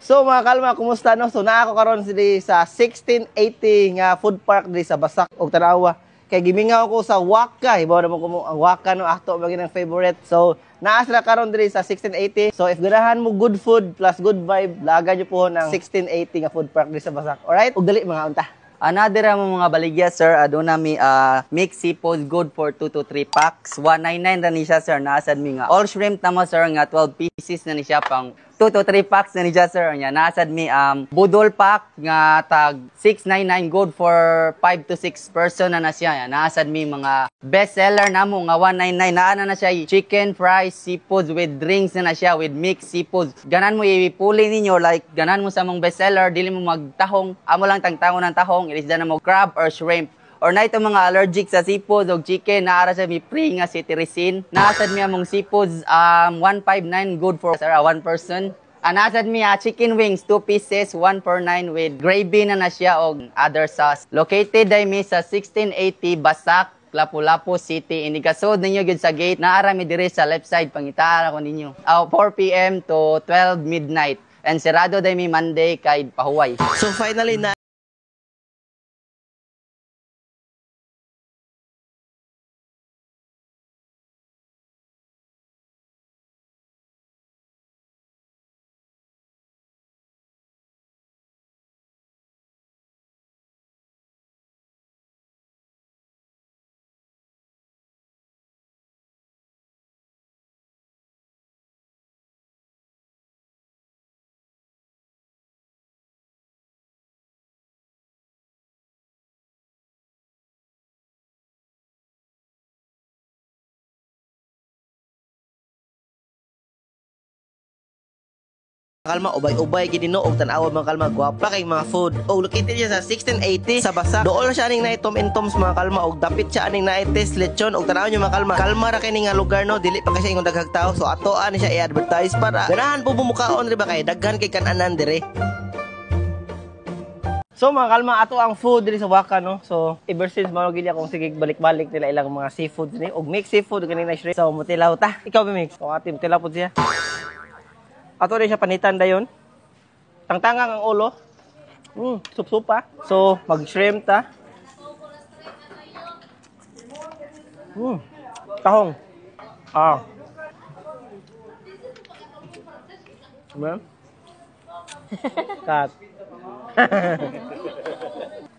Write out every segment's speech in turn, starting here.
So mga kalma, kumusta no? So naa ako karon sa 1680 nga food park diri sa Basak ug Tanawa. Kay gimingaw ko sa Waka, ibaw naman ko ang Waka no ato bagay ng favorite. So naa sila karon diri sa 1680. So if ganahan mo good food plus good vibe, laga niyo po ng 1680 nga food park diri sa Basak. Alright? Ug dali mga unta. Another mo mga baligya sir, aduna mi mixed seafood good for 2 to 3 packs. 199 ra ni siya sir, naasad mi nga. All shrimp na mo sir nga 12 pieces na ni siya pang 2 to 3 packs na ni siya sir. Nya naasad mi budol pack nga tag 699 good for 5 to 6 person na siya. Naasad mi mga best seller namo nga 199 naa na siya chicken fries seafood with drinks na siya with mixed seafood. Ganan mo ipuli ninyo like ganan mo sa mong best seller, dili mo magtahong, amo lang tangtangon ng tahong, ilisda na mo crab or shrimp. Or na ito mga allergic sa seafood o chicken, naara sa mi free nga cetirizine. Naasad mi among seafoods 159 good for one person. Naasad mi chicken wings 2 pieces 149 with gravy na siya o other sauce. Located day mi sa 1680 Basak, Lapu-Lapu City. Indikasod ninyo gid sa gate. Naara mi dire sa left side pangitaara ko ninyo. 4 PM to 12 midnight. And sirado day mi Monday kay pahuway. So finally na kalma, ubay-ubay gid no og tan-awa mga kalma, gwapa kay mga food. Og located siya sa 1680 sa Basak. Dool siya aning naay Tom and Toms mga kalma og dapit siya aning naay Test Lechon og tan-aw niyo mga kalma. Kalma ra kay nga lugar no, dili pa kasi ingon daghang tao. So atoan siya i-advertise para ganahan po bumukaon ri ba kay daghan kay kan-anan dire. So mga kalma, ato ang food diri sa Waka no. So ever since mao gid akong sige balik-balik nila ilang mga seafood ni og mixed seafood kanina shrimp. So mutilaw ta. Ikaw ba mix? O ati mutilaw pud siya. Ato rin siya panitan dayon. Tangtangang ang ulo. Sup-supa. So, mag-shrimp ta. Tahong. Diba? Kat.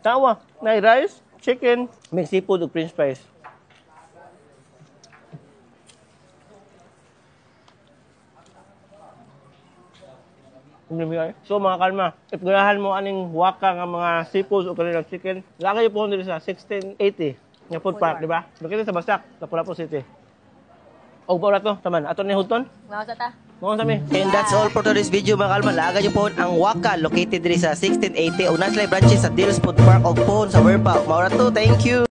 Tawa. Na rice, chicken, mixed seafood ug french fries. So mga kalma, if ganahan mo aning Waka nga mga seafood o kanilang chicken, lagay po dito sa 1680 nga food park, di ba? Bakit sa Basak, Lapu-Lapu City. Og para to, taman, ato ni hudton? Mga sa ta. Mga sami. And that's all for today's video mga kalma. Lagay niyo po ang Waka located dito sa 1680 o nasa branches sa Deals Food Park of Pohon sa Werpa. Maura to, thank you.